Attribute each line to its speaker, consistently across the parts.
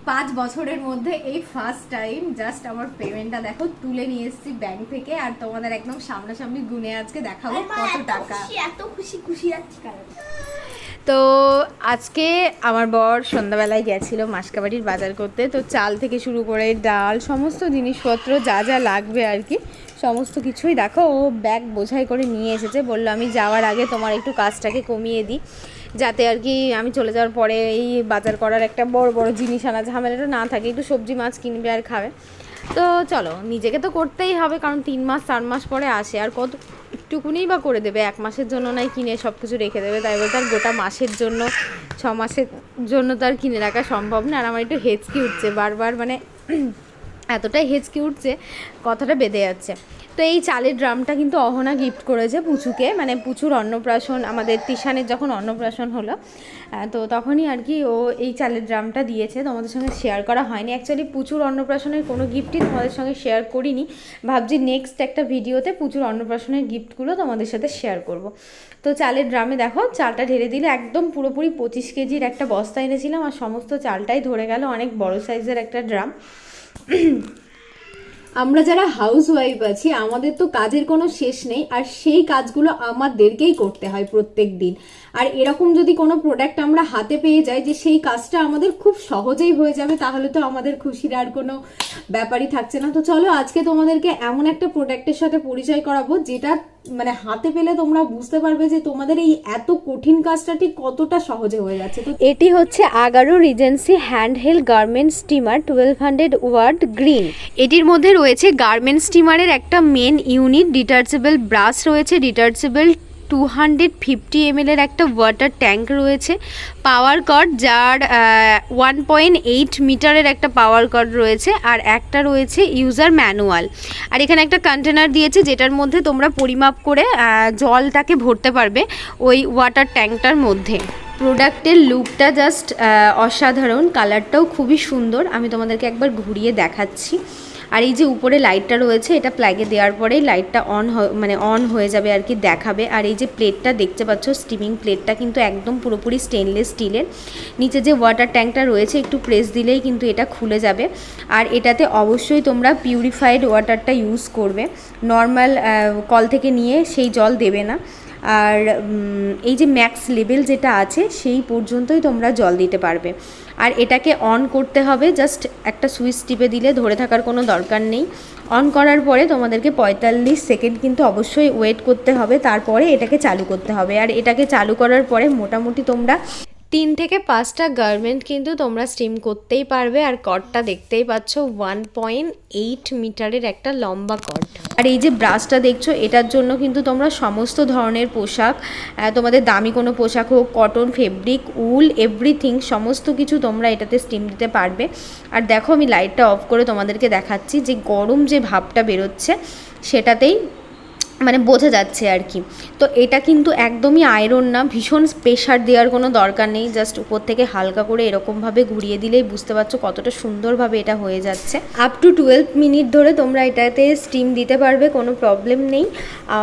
Speaker 1: 5 বছরের মধ্যে এই ফার্স্ট টাইম জাস্ট আমার পেমেন্টটা দেখো তুলে নিয়ে এসেছি ব্যাংক থেকে, আর তোমাদের একদম সামনাসামনি গুনে আজকে দেখাবো কত টাকা।
Speaker 2: এত খুশি খুশি যাচ্ছি কারণ
Speaker 1: তো আজকে আমার বর সন্ধ্যাবেলায় গেছিলো মাসকাবাড়ির বাজার করতে, তো চাল থেকে শুরু করে ডাল সমস্ত জিনিসপত্র যা যা লাগবে আর কি সমস্ত কিছুই দেখো ও ব্যাগ বোঝাই করে নিয়ে এসেছে। বললো আমি যাওয়ার আগে তোমার একটু কাজটাকে কমিয়ে দিই, যাতে আর কি আমি চলে যাওয়ার পরে এই বাজার করার একটা বড় বড় জিনিস আনা ঝামেলাটা না থাকে, একটু সবজি মাছ কিনবে আর খাবে। তো চলো নিজেকে তো করতেই হবে, কারণ 3 মাস 4 মাস পরে আসে, আর কতটুকুনিই বা করে দেবে, 1 মাসের জন্য নাই কিনে সব কিছু রেখে দেবে, তাই বলে তার গোটা মাসের জন্য 6 মাসের জন্য তো আর কিনে রাখা সম্ভব না। আর আমার একটু হেঁচকি উঠছে বারবার, মানে এতটাই হেঁচকি উঠছে কথাটা বেঁধে যাচ্ছে। তো এই চালের ড্রামটা কিন্তু অহনা গিফট করেছে পুচুকে, মানে পুচুর অন্নপ্রাশন, আমাদের তিশানের যখন অন্নপ্রাশন হলো তো তখনই আর কি ও এই চালের ড্রামটা দিয়েছে। তোমাদের সঙ্গে শেয়ার করা হয়নি, অ্যাকচুয়ালি পুচুর অন্নপ্রাশনের কোনো গিফটই তোমাদের সঙ্গে শেয়ার করিনি। ভাবছি নেক্সট একটা ভিডিওতে পুচুর অন্নপ্রাশনের গিফটগুলো তোমাদের সাথে শেয়ার করব। তো চালের ড্রামে দেখো চালটা ঢেলে দিলে একদম পুরোপুরি 25 কেজির একটা বস্তা এনেছিলাম, আর সমস্ত চালটাই ধরে গেল, অনেক বড় সাইজের একটা ড্রাম। আমরা যারা হাউস ওয়াইফ আছি আমাদের তো কাজের কোনো শেষ নেই, আর সেই কাজগুলো আমাদেরকেই করতে হয় প্রত্যেক দিন। আর এরকম যদি কোনো প্রোডাক্ট আমরা হাতে পেয়ে যাই যে সেই কাজটা আমাদের খুব সহজেই হয়ে যাবে, তাহলে তো আমাদের খুশির আর কোনো ব্যাপারই থাকছে না। তো চলো আজকে তোমাদেরকে এমন একটা প্রোডাক্টের সাথে পরিচয় করাবো যেটা মানে হাতে পেলে তোমরা বুঝতে পারবে যে তোমাদের এই এত কঠিন কাজটা ঠিক কতটা সহজে হয়ে যাচ্ছে। তো এটি হচ্ছে Agaro regency handheld garment steamer 1200 watt green. এটির মধ্যে রয়েছে গার্মেন্ট স্টিমারের একটা মেন ইউনিট, ডিটাচেবল ব্রাশ রয়েছে, ডিটাচেবল 250 ml এর একটা ওয়াটার ট্যাঙ্ক রয়েছে, পাওয়ার কর্ড যার 1.8 মিটারের একটা পাওয়ার কর্ড রয়েছে, আর একটা রয়েছে ইউজার ম্যানুয়াল। আর এখানে একটা কন্টেনার দিয়েছে যেটার মধ্যে তোমরা পরিমাপ করে জলটাকে ভরতে পারবে ওই ওয়াটার ট্যাঙ্কটার মধ্যে। প্রোডাক্টের লুকটা জাস্ট অসাধারণ, কালারটাও খুবই সুন্দর, আমি তোমাদেরকে একবার ঘুরিয়ে দেখাচ্ছি। আর এই যে উপরে লাইটটা রয়েছে এটা প্লাগে দেওয়ার পরেই লাইটটা অন হয়ে যাবে আর কি, দেখাবে। আর এই যে প্লেটটা দেখতে পাচ্ছ স্টিমিং প্লেটটা কিন্তু একদম পুরোপুরি স্টেনলেস স্টিলের। নিচে যে ওয়াটার ট্যাঙ্কটা রয়েছে একটু প্রেস দিলেই কিন্তু এটা খুলে যাবে। আর এটাতে অবশ্যই তোমরা পিউরিফাইড ওয়াটারটা ইউজ করবে, নর্মাল কল থেকে নিয়ে সেই জল দেবে না। আর এই যে ম্যাক্স লেভেল যেটা আছে সেই পর্যন্তই তোমরা জল দিতে পারবে। আর এটাকে অন করতে হবে, জাস্ট একটা সুইচ টিপে দিলে, ধরে থাকার কোনো দরকার নেই। অন করার পরে তোমাদেরকে 45 সেকেন্ড কিন্তু অবশ্যই ওয়েট করতে হবে, তারপরে এটাকে চালু করতে হবে। আর এটাকে চালু করার পরে মোটামুটি তোমরা 3 থেকে 5টা গার্মেন্ট কিন্তু তোমরা স্টিম করতেই পারবে। আর কর্ডটা দেখতেই পাচ্ছ 1.8 মিটারের একটা লম্বা কর্ড। আর এই যে ব্রাশটা দেখছো এটার জন্য কিন্তু তোমরা সমস্ত ধরনের পোশাক, তোমাদের দামি কোনো পোশাক হোক, কটন, ফেব্রিক, উল, এভরিথিং সমস্ত কিছু তোমরা এটাতে স্টিম দিতে পারবে। আর দেখো আমি লাইটটা অফ করে তোমাদেরকে দেখাচ্ছি, যে গরম যে ভাবটা বেরোচ্ছে সেটাতেই মানে বোঝা যাচ্ছে আর কি। তো এটা কিন্তু একদমই আয়রন না, ভীষণ প্রেশার দেওয়ার কোনো দরকার নেই, জাস্ট উপর থেকে হালকা করে এরকমভাবে ঘুরিয়ে দিলেই বুঝতে পারছো কতটা সুন্দরভাবে এটা হয়ে যাচ্ছে। আপ টু 12 মিনিট ধরে তোমরা এটাতে স্টিম দিতে পারবে, কোনো প্রবলেম নেই।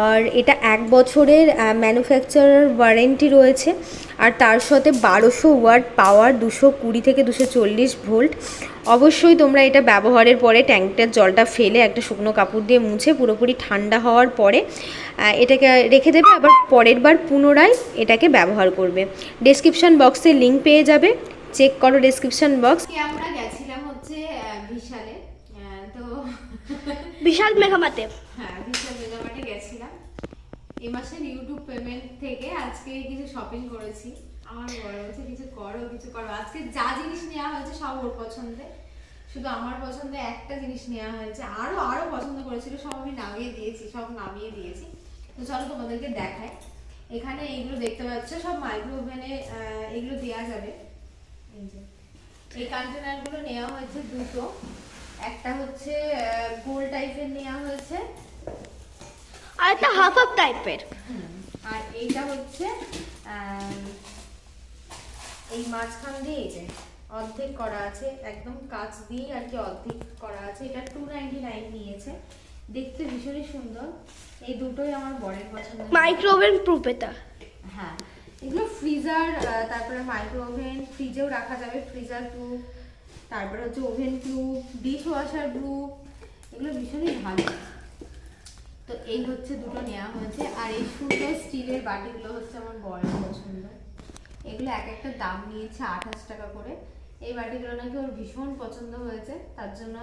Speaker 1: আর এটা 1 বছরের ম্যানুফ্যাকচারার ওয়ারেন্টি রয়েছে। আর তার সাথে 1200 ওয়াট পাওয়ার, 220 থেকে 240 ভোল্ট। অবশ্যই তোমরা এটা ব্যবহারের পরে ট্যাঙ্কটার জলটা ফেলে একটা শুকনো কাপড় দিয়ে মুছে পুরোপুরি ঠান্ডা হওয়ার পরে এটাকে রেখে দেবে, আবার পরের বার পুনরায় এটাকে ব্যবহার করবে। ডেসক্রিপশন বক্সে লিঙ্ক পেয়ে যাবে, চেক করো ডেসক্রিপশন বক্স। আমরা গেছিলাম হচ্ছে বিশালে, তো
Speaker 2: বিশাল মেঘামাতে,
Speaker 1: হ্যাঁ বিশাল মেঘামাটে গেছিলাম। এই মাসের ইউটিউব পেমেন্ট থেকে আজকে কিছু শপিং করেছি। আমার বড় হচ্ছে কিছু করো, আজকে যা জিনিস নেওয়া হয়েছে সব ওর পছন্দে, শুধু আমার পছন্দে একটা জিনিস নেওয়া হয়েছে, আরো পছন্দ করেছিল, সব আমি নামিয়ে দিয়েছি। তো চলো তোমাদেরকে দেখাই। এখানে এইগুলো দেখতে পাচ্ছ সব মাইক্রো ওভেনে এগুলো দেওয়া যাবে। এই কন্টেনারগুলো নেওয়া হয়েছে দুটো, একটা হচ্ছে গোল টাইপের নেওয়া হয়েছে,
Speaker 2: আর একটা হাফ টাইপের।
Speaker 1: আর এইটা হচ্ছে এই মাঝখান দিয়ে এই যে অর্ধেক করা আছে, একদম কাচ দিয়ে আর কি অর্ধেক করা আছে। এটা 299 নিয়েছে, দেখতে ভীষণই সুন্দর। এই দুটোই আমার বরের পছন্দ।
Speaker 2: মাইক্রোওভেন প্রুফ এটা।
Speaker 1: হ্যাঁ এগুলো ফ্রিজার, তারপরে মাইক্রোওভেন, ফ্রিজেও রাখা যাবে, ফ্রিজার প্রুফ, তারপরে হচ্ছে oven proof, dish washer proof, এগুলো ভীষণই ভালো। তো এই হচ্ছে দুটো নেওয়া হয়েছে। আর এই সুন্দর স্টিলের বাটিগুলো হচ্ছে আমার বড় পছন্দ। এগুলো এক একটা দাম নিয়েছে 28 টাকা করে। এই বাটিগুলো নাকি ওর ভীষণ পছন্দ হয়েছে, তার জন্য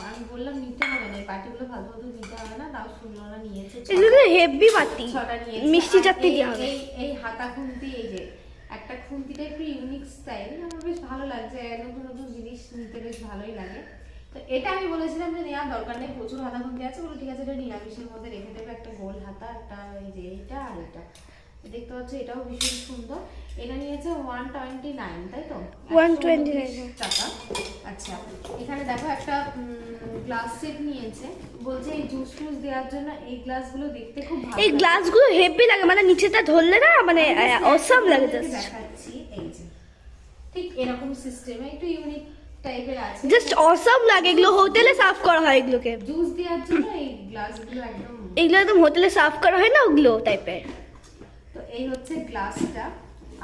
Speaker 1: আমি বললাম নিতে হবে না, এই বাটিগুলো ফালতু ফালতু নিতে হবে না, তাও শুনলো না, নিয়েছে।
Speaker 2: এগুলো হেভি বাটি,
Speaker 1: 6টা নিয়েছে।
Speaker 2: মিষ্টি চাটতে দেওয়া হবে।
Speaker 1: এই হাতা খুন্তি, এই যে একটা খুন্তিটা একটু ইউনিক স্টাইল, আমার বেশ ভালো লাগছে, নতুন নতুন জিনিস নিতে বেশ ভালোই লাগে। তো এটা আমি বলেছিলাম যে নেওয়ার দরকার নেই, প্রচুর হাতা খুন্তি আছে, বলে ঠিক আছে এটা নিরামিষের মধ্যে রেখে দেবে, একটা গোল হাতা, একটা এই যে এইটা আর এটা দেখতে পাচ্ছ, এটাও ভীষণ সুন্দর। এটা নিয়েছে 129, তাই তো?
Speaker 2: 129
Speaker 1: টাকা। আচ্ছা, এখানে দেখো একটা গ্লাস সেট নিয়েছে, বলছে এই জুস টুস দেওয়ার জন্য এই গ্লাসগুলো দেখতে খুব ভালো।
Speaker 2: এই গ্লাসগুলো হেভি লাগে, মানে নিচেটা ধরলে না মানে অসাম লাগে জাস্ট।
Speaker 1: দেখাচ্ছি, এই যে ঠিক এরকম সিস্টেমে একটু ইউনিক টাইপের আছে,
Speaker 2: জাস্ট অসাম লাগে। এগুলো হোটেলে সার্ভ করা হয়, এগুলোকে
Speaker 1: জুস দেওয়ার জন্য এই গ্লাসগুলো একদম,
Speaker 2: এগুলো একদম হোটেলে সার্ভ করা হয় না, ওগুলো টাইপের।
Speaker 1: তো এই হচ্ছে গ্লাসটা।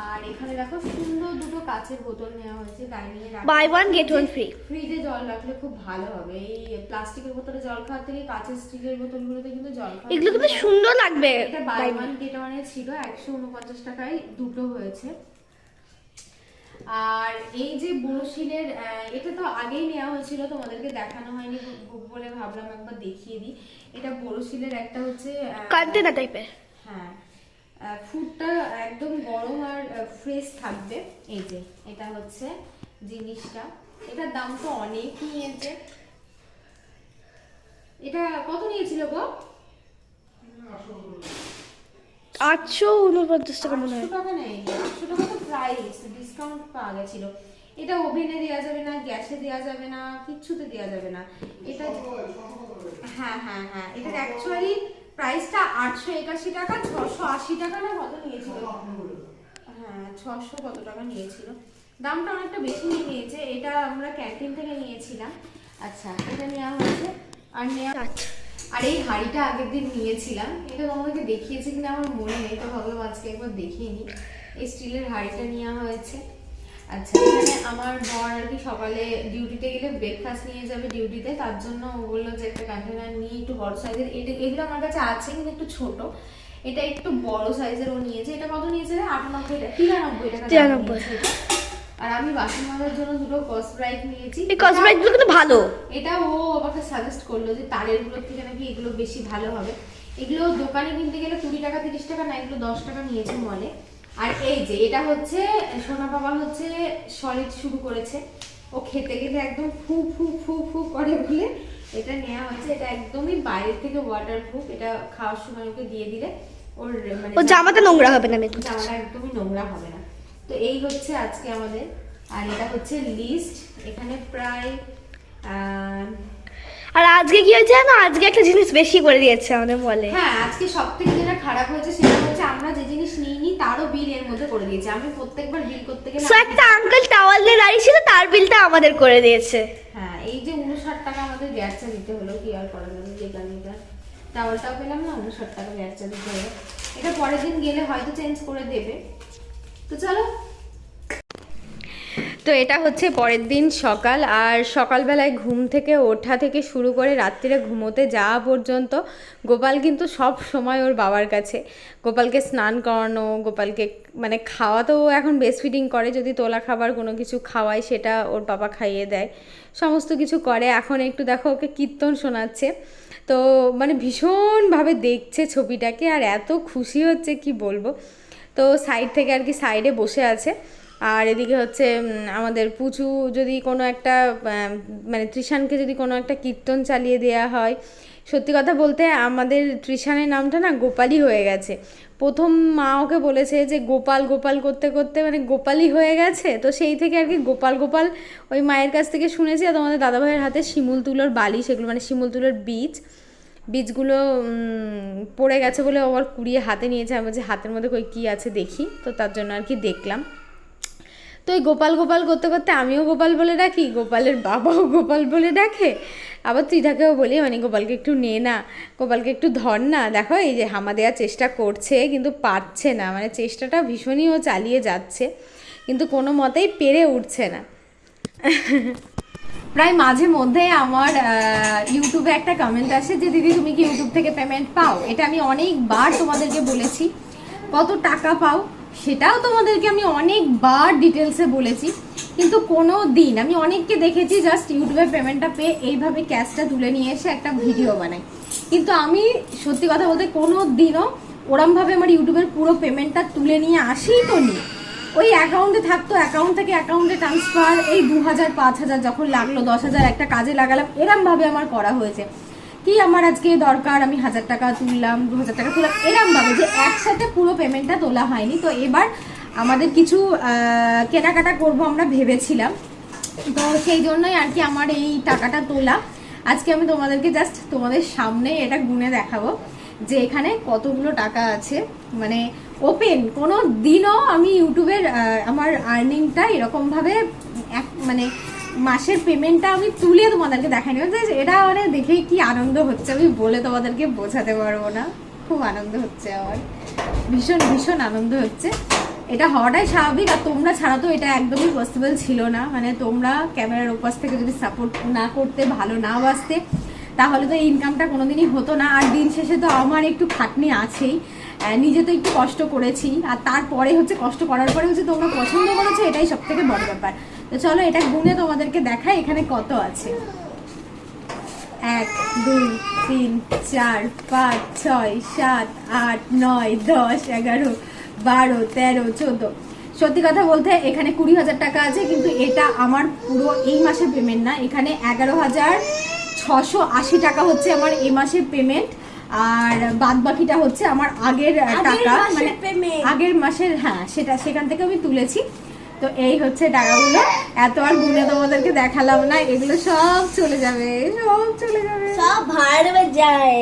Speaker 1: আর এখানে দেখো সুন্দর দুটো কাচের বোতল নেওয়া হয়েছে, ডাইনিং এ
Speaker 2: buy one get one free.
Speaker 1: ফ্রিজে জল রাখলে খুব ভালো হবে, এই প্লাস্টিকের বোতলে জল খাওয়ার থেকে কাচের স্টিলের বোতলগুলোতে কিন্তু জল খাওয়া,
Speaker 2: এগুলো কিন্তু সুন্দর লাগবে।
Speaker 1: এটা বাই ওয়ান গেট ওয়ান এ ছিল, 149 টাকায় দুটো হয়েছে। আর এই যে বড়শিলের, এটা তো আগেই নেওয়া হয়েছিল, তোমাদেরকে দেখানো হয়নি বলে ভাবলাম একবার দেখিয়ে দিই। এটা বড়শিলের একটা হচ্ছে
Speaker 2: কন্টেনার টাইপের।
Speaker 1: হ্যাঁ, ফুডটা একদম গরম আর ফ্রেশ থাকবে। এই যে এটা হচ্ছে জিনিসটা, এটার দাম তো অনেক নিয়েছে। এটা কত নিয়েছিল গো?
Speaker 2: 849 টাকা মনে হয়।
Speaker 1: 800 টাকা নেই, 800 টাকা তো প্রাইস, ডিসকাউন্ট পাওয়া গেছিল। এটা ওভেনে দেওয়া যাবে না, গ্যাসে দেওয়া যাবে না, কিচ্ছুতে দেওয়া যাবে না এটা। হ্যাঁ হ্যাঁ হ্যাঁ, এটার অ্যাকচুয়ালি প্রাইসটা 881 টাকা, 680 টাকা না কত নিয়েছিল? হ্যাঁ 600 কত টাকা নিয়েছিল, দামটা অনেকটা বেশি নিয়ে নিয়েছে। এটা আমরা ক্যান্টিন থেকে নিয়েছিলাম। আচ্ছা, এটা নেওয়া হয়েছে। আর এই হাঁড়িটা আগের দিন নিয়েছিলাম, এটা তোমাদেরকে দেখিয়েছি কিনা আমার মনে নেই, তো ভাবলাম আজকে একবার দেখিয়ে নিই। এই স্টিলের হাঁড়িটা নেওয়া হয়েছে। আচ্ছা, এখানে আমার বর আর কি সকালে ডিউটিতে গেলে ব্রেকফাস্ট নিয়ে যাবে ডিউটিতে, তার জন্য ও বললো যে একটা কন্টেনার নিয়ে একটু বড় সাইজের। এগুলো আমার কাছে আছে কিন্তু একটু ছোট, এটা একটু বড় সাইজের ও নিয়েছে। এটা কত নিয়েছে রে? 98 টাকা, 93 টাকা নিয়েছে এটা। আর আমি বাসন মাজার জন্য দুটো কসব্রাইট নিয়েছি।
Speaker 2: এই কসব্রাইটগুলো কিন্তু ভালো।
Speaker 1: এটা ও আমাকে সাজেস্ট করলো যে তারের গুলোর থেকে নাকি এগুলো বেশি ভালো হবে। এগুলো দোকানে কিনতে গেলে 20 টাকা 30 টাকা না, এগুলো 10 টাকা নিয়েছে মলে। আর এই যে এটা হচ্ছে সোনা বাবা হচ্ছে সলিড শুরু করেছে, ও খেতে গেলে একদম ফু ফু ফু ফু করে বলে এটা নেওয়া হয়েছে। এটা একদমই বাইরে থেকে ওয়াটারপ্রুফ, এটা খাওয়ার সময় ওকে দিয়ে দিলে ওর মানে
Speaker 2: ও জামাটা নোংরা হবে না,
Speaker 1: জামাটা একদমই নোংরা হবে না। তো এই হচ্ছে আজকে আমাদের। আর এটা হচ্ছে লিস্ট, এখানে প্রায়
Speaker 2: আর আজকে কি হয়েছে জানো, আজকে একটা জিনিস বেশি করে দিয়েছে আমাদের বলে।
Speaker 1: হ্যাঁ, আজকে সবথেকে যেটা খারাপ হয়েছে সেটা হচ্ছে আমরা যে জিনিস নিইনি তারও বিল এর মধ্যে করে দিয়েছে। আমি প্রত্যেকবার বিল করতে গেলে
Speaker 2: সো একটা আঙ্কেল টাওয়াল দিয়ে দাঁড়িয়ে ছিল, তার বিলটা আমাদের করে দিয়েছে।
Speaker 1: হ্যাঁ, এই যে 59 টাকা আমাদের গ্যাস চা দিতে হলো, কি আর করা যাবে, যে গাড়িটা টাওয়ালটাও পেলাম না, 59 টাকা গ্যাস চা দিতে হলো। এটা পরের দিন গেলে হয়তো চেঞ্জ করে দেবে। তো চলো, তো এটা হচ্ছে পরের দিন সকাল। আর সকালবেলায় ঘুম থেকে ওঠা থেকে শুরু করে রাত্রিরে ঘুমোতে যাওয়া পর্যন্ত গোপাল কিন্তু সব সময় ওর বাবার কাছে। গোপালকে স্নান করানো, গোপালকে মানে খাওয়া তো এখন ব্রেস্ট ফিডিং করে, যদি তোলা খাবার কোনো কিছু খাওয়ায় সেটা ওর বাবা খাইয়ে দেয়, সমস্ত কিছু করে। এখন একটু দেখো ওকে কীর্তন শোনাচ্ছে, তো মানে ভীষণভাবে দেখছে ছবিটাকে আর এত খুশি হচ্ছে কি বলবো। তো সাইড থেকে আর কি সাইডে বসে আছে। আর এদিকে হচ্ছে আমাদের পুচু যদি কোনো একটা মানে ত্রিশানকে যদি কোনো একটা কীর্তন চালিয়ে দেওয়া হয়, সত্যি কথা বলতে আমাদের ত্রিশানের নামটা না গোপালই হয়ে গেছে। প্রথম মা ওকে বলেছে যে গোপাল গোপাল করতে করতে মানে গোপালই হয়ে গেছে, তো সেই থেকে আর কি গোপাল গোপাল ওই মায়ের কাছ থেকে শুনেছি। আর তোমাদের দাদাভাইয়ের হাতে শিমুল তুলোর বালি, সেগুলো মানে শিমুল তুলোর বীজগুলো পড়ে গেছে বলে আবার কুড়িয়ে হাতে নিয়েছে। আমি বলছি হাতের মধ্যে কই কী আছে দেখি, তো তার জন্য আর কি দেখলাম। তো এই গোপাল গোপাল করতে করতে আমিও গোপাল বলে ডাকি, গোপালের বাবাও গোপাল বলে ডাকে, আবার ত্রিধাকেও বলি মানে গোপালকে একটু নে না, গোপালকে একটু ধর না। দেখো এই যে হামা দেওয়ার চেষ্টা করছে কিন্তু পারছে না, মানে চেষ্টাটা ভীষণই ও চালিয়ে যাচ্ছে কিন্তু কোনো মতেই পেরে উঠছে না। প্রায় মাঝে মধ্যে আমার ইউটিউবে একটা কমেন্ট আসে যে দিদি তুমি কি ইউটিউব থেকে পেমেন্ট পাও। এটা আমি অনেকবার তোমাদেরকে বলেছি। কত টাকা পাও সেটাও তোমাদেরকে আমি অনেকবার ডিটেলসে বলেছি, কিন্তু কোনো দিন আমি অনেককে দেখেছি জাস্ট ইউটিউবে পেমেন্টটা পেয়ে এইভাবে ক্যাশটা তুলে নিয়ে এসে একটা ভিডিও বানাই, কিন্তু আমি সত্যি কথা বলতে কোনো দিনও ওরমভাবে আমার ইউটিউবের পুরো পেমেন্টটা তুলে নিয়ে আসিই তো নি। ওই অ্যাকাউন্টে থাকতো, অ্যাকাউন্ট থেকে অ্যাকাউন্টে ট্রান্সফার, এই 2000 5000 যখন লাগলো, 10,000 একটা কাজে লাগালাম, এরম ভাবে আমার করা হয়েছে। কি আমার আজকে দরকার, আমি 1000 টাকা তুললাম, 2000 টাকা তুললাম, এরম ভাবে যে একসাথে পুরো পেমেন্টটা তোলা হয়নি। তো এবার আমাদের কিছু কেনাকাটা করব আমরা ভেবেছিলাম, তো সেই জন্যই আর কি আমার এই টাকাটা তোলা। আজকে আমি তোমাদেরকে জাস্ট তোমাদের সামনে এটা গুনে দেখাবো যে এখানে কতগুলো টাকা আছে। মানে ওপেন কোনো দিনও আমি ইউটিউবের আমার আর্নিংটা এরকম ভাবে মানে মাসের পেমেন্টটা আমি তুলে তোমাদেরকে দেখাই নেব। এটা মানে দেখে কি আনন্দ হচ্ছে আমি বলে তোমাদেরকে বোঝাতে পারবো না। খুব আনন্দ হচ্ছে আমার, ভীষণ ভীষণ আনন্দ হচ্ছে। এটা হওয়াটাই স্বাভাবিক, আর তোমরা ছাড়া তো এটা একদমই পসিবল ছিল না। মানে তোমরা ক্যামেরার ওপাশ থেকে যদি সাপোর্ট না করতে, ভালো না বাসতে, তাহলে তো এই ইনকামটা কোনোদিনই হতো না। আর দিন শেষে তো আমার একটু খাটনি আছেই, নিজে তো একটু কষ্ট করেছি, আর তারপরে হচ্ছে কষ্ট করার পরে হচ্ছে তোমরা পছন্দ করেছো, এটাই সব থেকে বড় ব্যাপার। তো চলো এটা গুনে তোমাদেরকে দেখাই এখানে কত আছে। 1 2 3 4 5 6 7 8 9 10 11 12 13 14। সত্যি কথা বলতে এখানে 20,000 টাকা আছে, কিন্তু এটা আমার পুরো এই মাসের পেমেন্ট না। এখানে 11,680 টাকা হচ্ছে আমার এই মাসের পেমেন্ট, আর বাদ বাকিটা হচ্ছে আমার আগের টাকা, মানে আগের মাসের, হ্যাঁ সেটা সেখান থেকে আমি তুলেছি। তো এই হচ্ছে টাকাগুলো, এত আর গুনে তোমাদেরকে দেখালাম না, এগুলো সব চলে যাবে, সব চলে যাবে,
Speaker 2: সব ভাড় যায়।